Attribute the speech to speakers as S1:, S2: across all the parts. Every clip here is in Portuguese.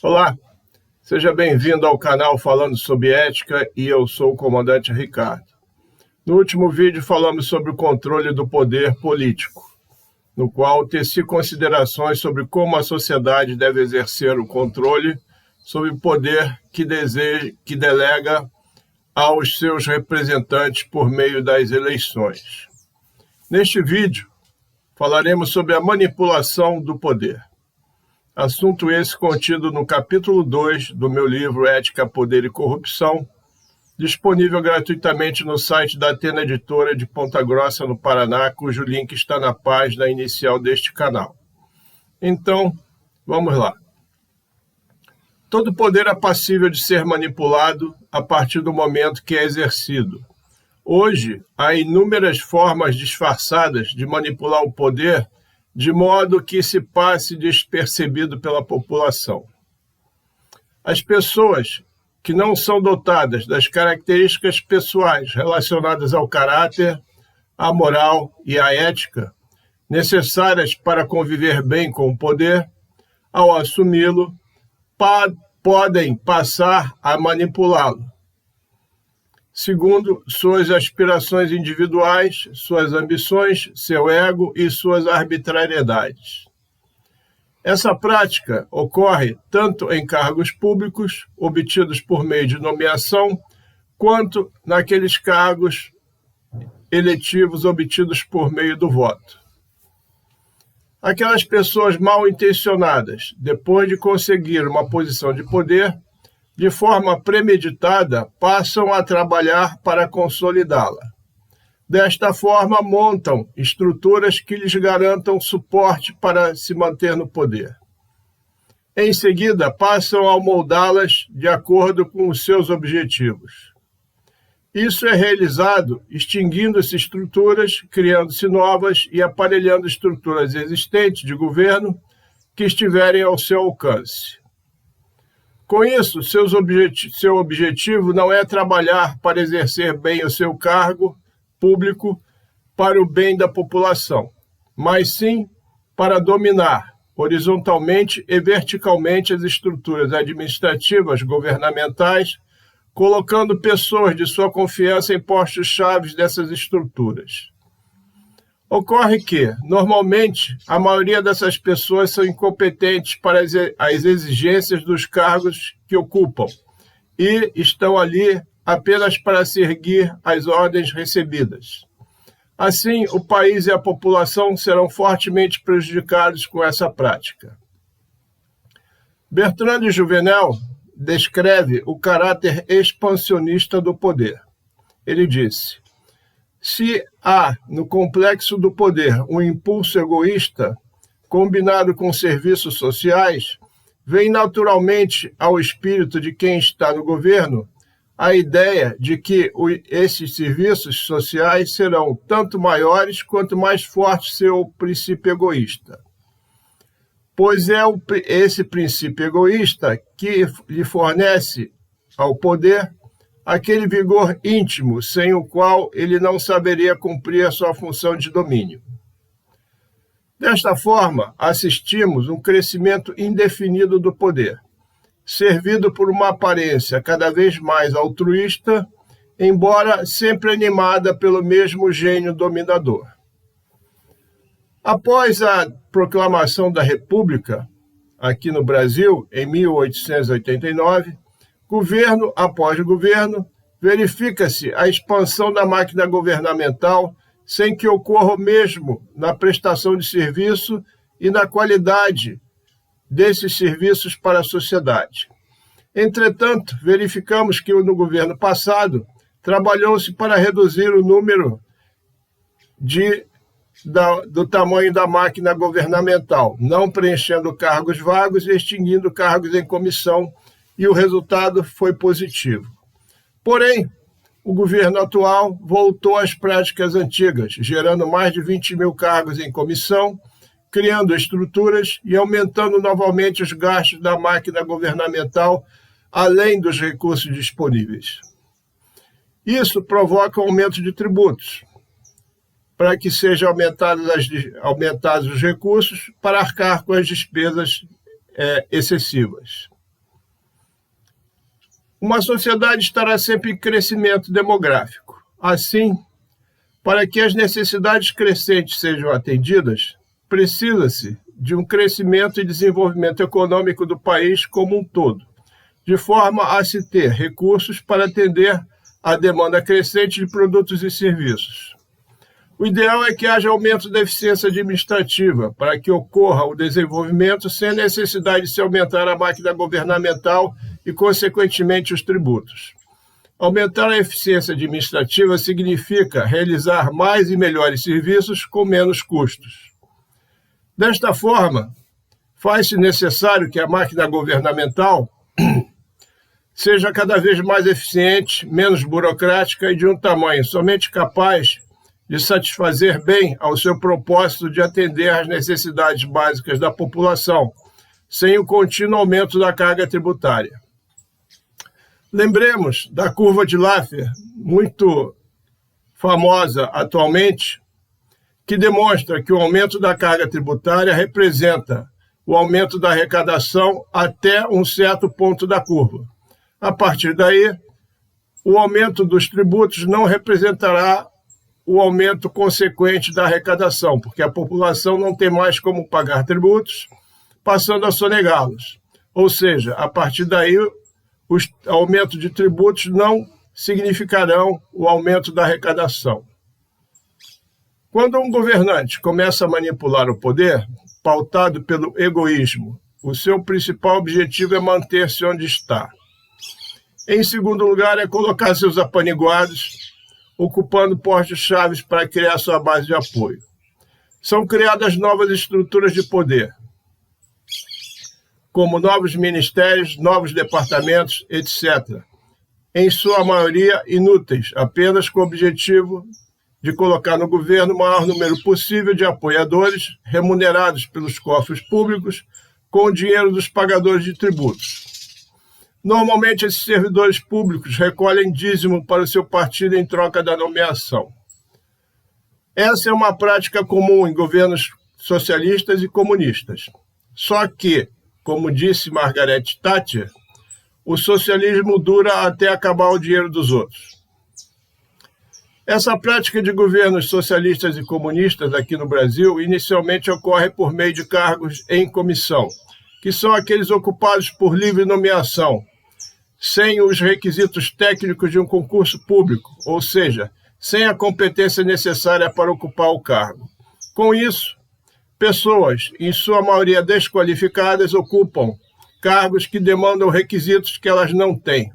S1: Olá, seja bem-vindo ao canal Falando sobre Ética e eu sou o comandante Ricardo. No último vídeo falamos sobre o controle do poder político, no qual teci considerações sobre como a sociedade deve exercer o controle sobre o poder que delega aos seus representantes por meio das eleições. Neste vídeo, falaremos sobre a manipulação do poder. Assunto esse contido no capítulo 2 do meu livro Ética, Poder e Corrupção, disponível gratuitamente no site da Atena Editora de Ponta Grossa, no Paraná, cujo link está na página inicial deste canal. Então, vamos lá. Todo poder é passível de ser manipulado a partir do momento que é exercido. Hoje, há inúmeras formas disfarçadas de manipular o poder de modo que se passe despercebido pela população. As pessoas que não são dotadas das características pessoais relacionadas ao caráter, à moral e à ética, necessárias para conviver bem com o poder, ao assumi-lo, podem passar a manipulá-lo, segundo suas aspirações individuais, suas ambições, seu ego e suas arbitrariedades. Essa prática ocorre tanto em cargos públicos, obtidos por meio de nomeação, quanto naqueles cargos eletivos obtidos por meio do voto. Aquelas pessoas mal intencionadas, depois de conseguir uma posição de poder, de forma premeditada, passam a trabalhar para consolidá-la. Desta forma, montam estruturas que lhes garantam suporte para se manter no poder. Em seguida, passam a moldá-las de acordo com os seus objetivos. Isso é realizado extinguindo-se estruturas, criando-se novas e aparelhando estruturas existentes de governo que estiverem ao seu alcance. Com isso, seu objetivo não é trabalhar para exercer bem o seu cargo público para o bem da população, mas sim para dominar horizontalmente e verticalmente as estruturas administrativas governamentais, colocando pessoas de sua confiança em postos-chave dessas estruturas. Ocorre que, normalmente, a maioria dessas pessoas são incompetentes para as exigências dos cargos que ocupam e estão ali apenas para seguir as ordens recebidas. Assim, o país e a população serão fortemente prejudicados com essa prática. Bertrand de Juvenel descreve o caráter expansionista do poder. Ele disse: se há no complexo do poder um impulso egoísta, combinado com serviços sociais, vem naturalmente ao espírito de quem está no governo a ideia de que esses serviços sociais serão tanto maiores quanto mais forte seu princípio egoísta. Pois é esse princípio egoísta que lhe fornece ao poder aquele vigor íntimo sem o qual ele não saberia cumprir a sua função de domínio. Desta forma, assistimos um crescimento indefinido do poder, servido por uma aparência cada vez mais altruísta, embora sempre animada pelo mesmo gênio dominador. Após a proclamação da República, aqui no Brasil, em 1889, governo após governo, verifica-se a expansão da máquina governamental sem que ocorra o mesmo na prestação de serviço e na qualidade desses serviços para a sociedade. Entretanto, verificamos que no governo passado trabalhou-se para reduzir o número do tamanho da máquina governamental, não preenchendo cargos vagos e extinguindo cargos em comissão, e o resultado foi positivo. Porém, o governo atual voltou às práticas antigas, gerando mais de 20 mil cargos em comissão, criando estruturas e aumentando novamente os gastos da máquina governamental, além dos recursos disponíveis. Isso provoca um aumento de tributos, para que sejam aumentados os recursos para arcar com as despesas excessivas. Uma sociedade estará sempre em crescimento demográfico. Assim, para que as necessidades crescentes sejam atendidas, precisa-se de um crescimento e desenvolvimento econômico do país como um todo, de forma a se ter recursos para atender à demanda crescente de produtos e serviços. O ideal é que haja aumento da eficiência administrativa, para que ocorra o desenvolvimento sem a necessidade de se aumentar a máquina governamental e, consequentemente, os tributos. Aumentar a eficiência administrativa significa realizar mais e melhores serviços com menos custos. Desta forma, faz-se necessário que a máquina governamental seja cada vez mais eficiente, menos burocrática e de um tamanho somente capaz de satisfazer bem ao seu propósito de atender às necessidades básicas da população, sem o contínuo aumento da carga tributária. Lembremos da curva de Laffer, muito famosa atualmente, que demonstra que o aumento da carga tributária representa o aumento da arrecadação até um certo ponto da curva. A partir daí, o aumento dos tributos não representará o aumento consequente da arrecadação, porque a população não tem mais como pagar tributos, passando a sonegá-los. Ou seja, a partir daí, os aumentos de tributos não significarão o aumento da arrecadação. Quando um governante começa a manipular o poder, pautado pelo egoísmo, o seu principal objetivo é manter-se onde está. Em segundo lugar, é colocar seus apaniguados, ocupando postos chaves para criar sua base de apoio. São criadas novas estruturas de poder, como novos ministérios, novos departamentos, etc., em sua maioria inúteis, apenas com o objetivo de colocar no governo o maior número possível de apoiadores remunerados pelos cofres públicos com o dinheiro dos pagadores de tributos. Normalmente, esses servidores públicos recolhem dízimo para o seu partido em troca da nomeação. Essa é uma prática comum em governos socialistas e comunistas. Só que, como disse Margaret Thatcher, o socialismo dura até acabar o dinheiro dos outros. Essa prática de governos socialistas e comunistas aqui no Brasil inicialmente ocorre por meio de cargos em comissão, que são aqueles ocupados por livre nomeação, sem os requisitos técnicos de um concurso público, ou seja, sem a competência necessária para ocupar o cargo. Com isso, pessoas, em sua maioria desqualificadas, ocupam cargos que demandam requisitos que elas não têm.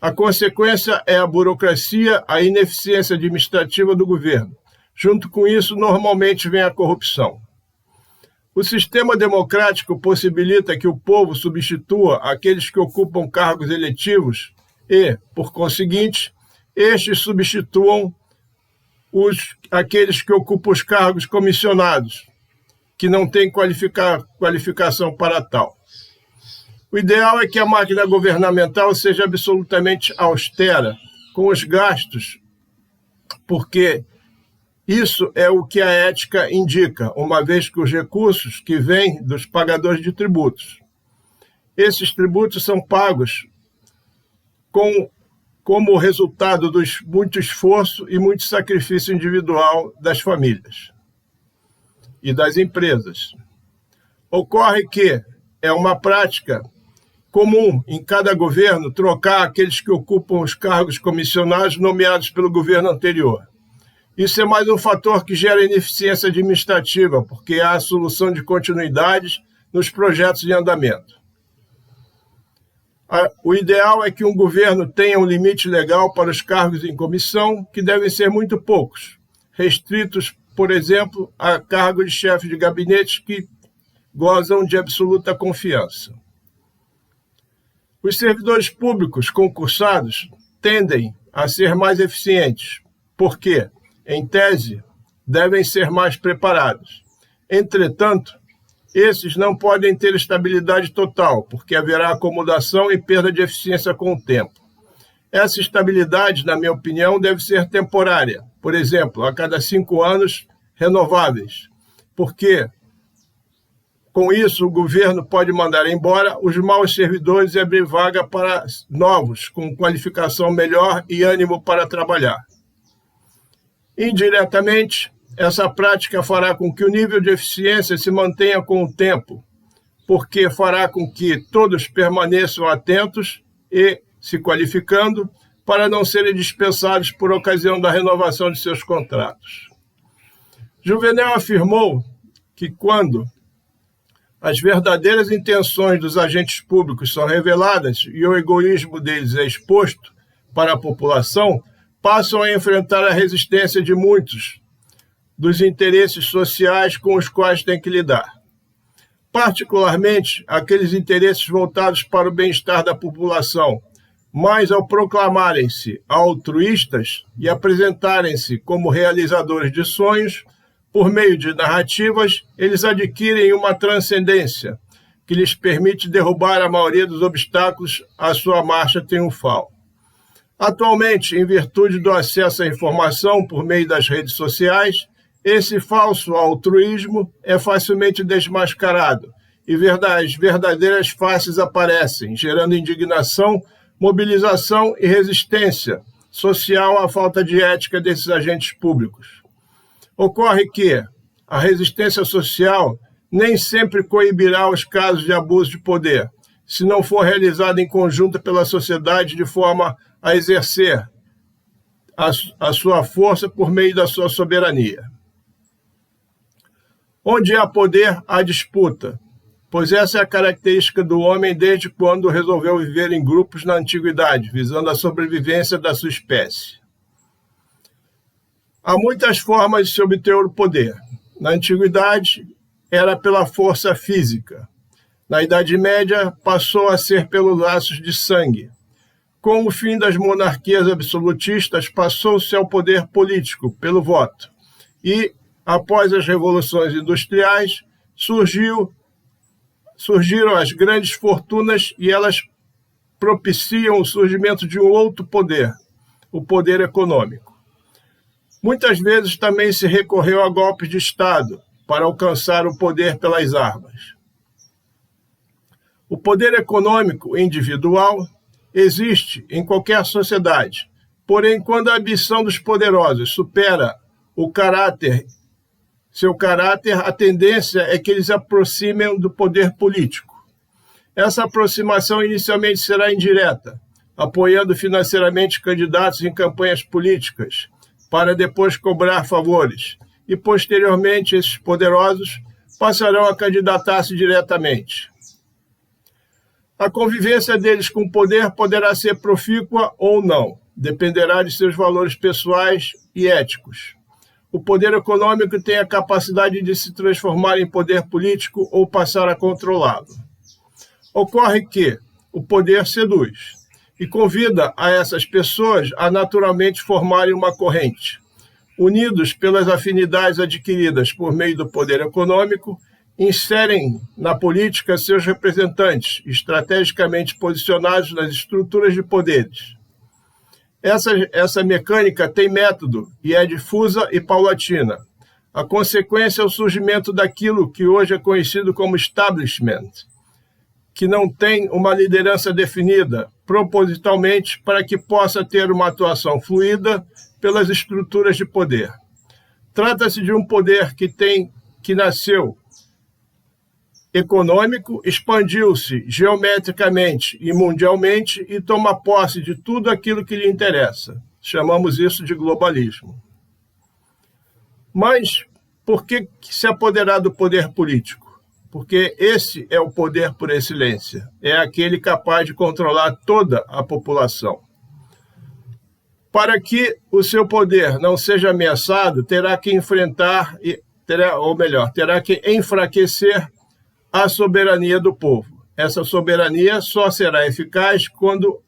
S1: A consequência é a burocracia, a ineficiência administrativa do governo. Junto com isso, normalmente vem a corrupção. O sistema democrático possibilita que o povo substitua aqueles que ocupam cargos eletivos e, por conseguinte, estes substituam aqueles que ocupam os cargos comissionados, que não têm qualificação para tal. O ideal é que a máquina governamental seja absolutamente austera com os gastos, porque isso é o que a ética indica, uma vez que os recursos que vêm dos pagadores de tributos. Esses tributos são pagos como resultado do muito esforço e muito sacrifício individual das famílias e das empresas. Ocorre que é uma prática comum em cada governo trocar aqueles que ocupam os cargos comissionados nomeados pelo governo anterior. Isso é mais um fator que gera ineficiência administrativa, porque há a solução de continuidades nos projetos em andamento. O ideal é que um governo tenha um limite legal para os cargos em comissão, que devem ser muito poucos, restritos, por exemplo, a cargos de chefe de gabinete que gozam de absoluta confiança. Os servidores públicos concursados tendem a ser mais eficientes, porque, em tese, devem ser mais preparados. Entretanto, esses não podem ter estabilidade total, porque haverá acomodação e perda de eficiência com o tempo. Essa estabilidade, na minha opinião, deve ser temporária, por exemplo, a cada 5 anos renováveis, porque Com isso, o governo pode mandar embora os maus servidores e abrir vaga para novos, com qualificação melhor e ânimo para trabalhar. Indiretamente, essa prática fará com que o nível de eficiência se mantenha com o tempo, porque fará com que todos permaneçam atentos e se qualificando para não serem dispensados por ocasião da renovação de seus contratos. Juvenal afirmou que quando as verdadeiras intenções dos agentes públicos são reveladas e o egoísmo deles é exposto para a população, passam a enfrentar a resistência de muitos dos interesses sociais com os quais têm que lidar. Particularmente, aqueles interesses voltados para o bem-estar da população, mas ao proclamarem-se altruístas e apresentarem-se como realizadores de sonhos, por meio de narrativas, eles adquirem uma transcendência que lhes permite derrubar a maioria dos obstáculos à sua marcha triunfal. Atualmente, em virtude do acesso à informação por meio das redes sociais, esse falso altruísmo é facilmente desmascarado e as verdadeiras faces aparecem, gerando indignação, mobilização e resistência social à falta de ética desses agentes públicos. Ocorre que a resistência social nem sempre coibirá os casos de abuso de poder, se não for realizada em conjunto pela sociedade de forma a exercer a sua força por meio da sua soberania. Onde há poder, há disputa, pois essa é a característica do homem desde quando resolveu viver em grupos na antiguidade, visando a sobrevivência da sua espécie. Há muitas formas de se obter o poder. Na antiguidade, era pela força física. Na Idade Média, passou a ser pelos laços de sangue. Com o fim das monarquias absolutistas, passou-se ao poder político, pelo voto. E, após as revoluções industriais, surgiram as grandes fortunas e elas propiciam o surgimento de um outro poder, o poder econômico. Muitas vezes também se recorreu a golpes de Estado para alcançar o poder pelas armas. O poder econômico individual existe em qualquer sociedade, porém, quando a ambição dos poderosos supera seu caráter, a tendência é que eles se aproximem do poder político. Essa aproximação inicialmente será indireta, apoiando financeiramente candidatos em campanhas políticas, para depois cobrar favores, e posteriormente esses poderosos passarão a candidatar-se diretamente. A convivência deles com o poder poderá ser profícua ou não, dependerá de seus valores pessoais e éticos. O poder econômico tem a capacidade de se transformar em poder político ou passar a controlá-lo. Ocorre que o poder seduz e convida a essas pessoas a naturalmente formarem uma corrente. Unidos pelas afinidades adquiridas por meio do poder econômico, inserem na política seus representantes, estrategicamente posicionados nas estruturas de poderes. Essa mecânica tem método e é difusa e paulatina. A consequência é o surgimento daquilo que hoje é conhecido como establishment, que não tem uma liderança definida, propositalmente para que possa ter uma atuação fluida pelas estruturas de poder. Trata-se de um poder que nasceu econômico, expandiu-se geometricamente e mundialmente e toma posse de tudo aquilo que lhe interessa. Chamamos isso de globalismo. Mas por que se apoderar do poder político? Porque esse é o poder por excelência, é aquele capaz de controlar toda a população. Para que o seu poder não seja ameaçado, terá que enfraquecer a soberania do povo. Essa soberania só será eficaz quando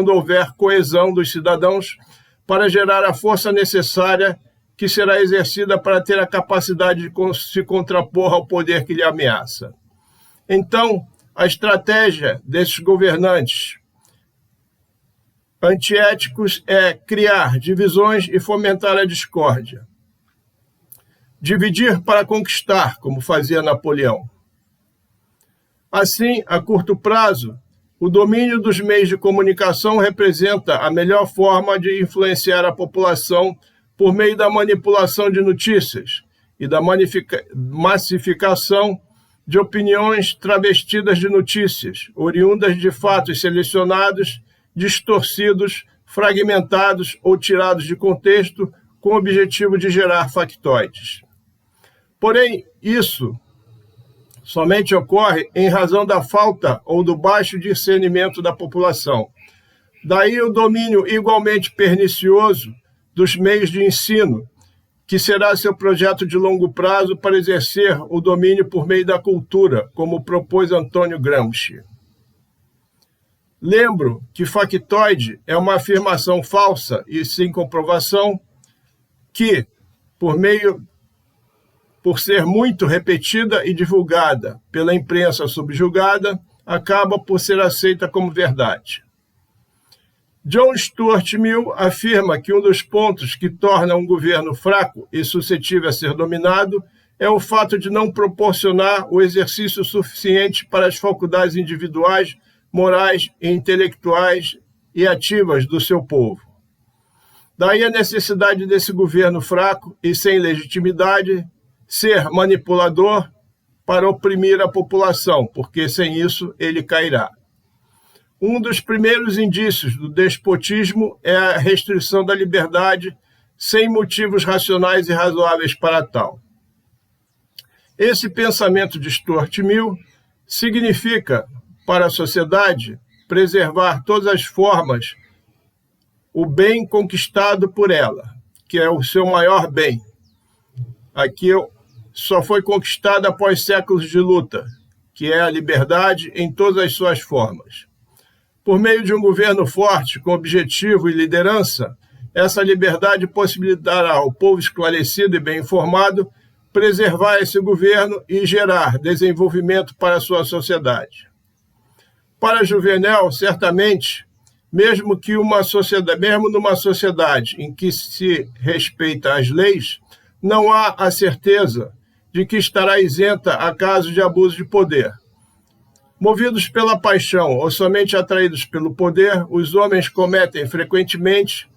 S1: houver coesão dos cidadãos para gerar a força necessária que será exercida para ter a capacidade de se contrapor ao poder que lhe ameaça. Então, a estratégia desses governantes antiéticos é criar divisões e fomentar a discórdia. Dividir para conquistar, como fazia Napoleão. Assim, a curto prazo, o domínio dos meios de comunicação representa a melhor forma de influenciar a população por meio da manipulação de notícias e da massificação de opiniões travestidas de notícias, oriundas de fatos selecionados, distorcidos, fragmentados ou tirados de contexto com o objetivo de gerar factoides. Porém, isso somente ocorre em razão da falta ou do baixo discernimento da população. Daí o domínio igualmente pernicioso dos meios de ensino, que será seu projeto de longo prazo para exercer o domínio por meio da cultura, como propôs Antônio Gramsci. Lembro que factoide é uma afirmação falsa e sem comprovação que, por ser muito repetida e divulgada pela imprensa subjugada, acaba por ser aceita como verdade. John Stuart Mill afirma que um dos pontos que torna um governo fraco e suscetível a ser dominado é o fato de não proporcionar o exercício suficiente para as faculdades individuais, morais e intelectuais e ativas do seu povo. Daí a necessidade desse governo fraco e sem legitimidade ser manipulador para oprimir a população, porque sem isso ele cairá. Um dos primeiros indícios do despotismo é a restrição da liberdade sem motivos racionais e razoáveis para tal. Esse pensamento de Stuart Mill significa, para a sociedade, preservar todas as formas o bem conquistado por ela, que é o seu maior bem. Aqui só foi conquistado após séculos de luta, que é a liberdade em todas as suas formas. Por meio de um governo forte, com objetivo e liderança, essa liberdade possibilitará ao povo esclarecido e bem informado preservar esse governo e gerar desenvolvimento para a sua sociedade. Para Juvenal, certamente, mesmo numa sociedade em que se respeita as leis, não há a certeza de que estará isenta a casos de abuso de poder. Movidos pela paixão ou somente atraídos pelo poder, os homens cometem frequentemente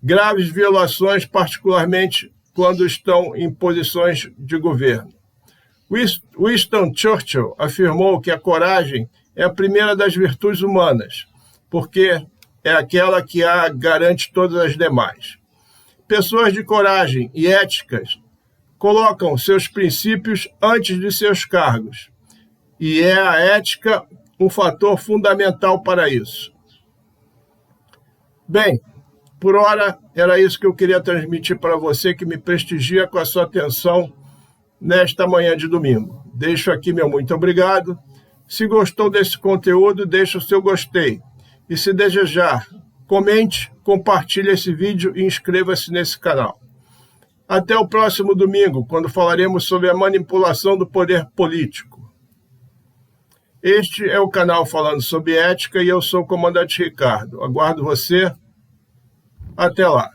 S1: graves violações, particularmente quando estão em posições de governo. Winston Churchill afirmou que a coragem é a primeira das virtudes humanas, porque é aquela que a garante todas as demais. Pessoas de coragem e éticas colocam seus princípios antes de seus cargos, e é a ética um fator fundamental para isso. Bem, por hora era isso que eu queria transmitir para você que me prestigia com a sua atenção nesta manhã de domingo. Deixo aqui meu muito obrigado. Se gostou desse conteúdo, deixe o seu gostei. E se desejar, comente, compartilhe esse vídeo e inscreva-se nesse canal. Até o próximo domingo, quando falaremos sobre a manipulação do poder político. Este é o canal Falando sobre Ética e eu sou o Comandante Ricardo. Aguardo você. Até lá.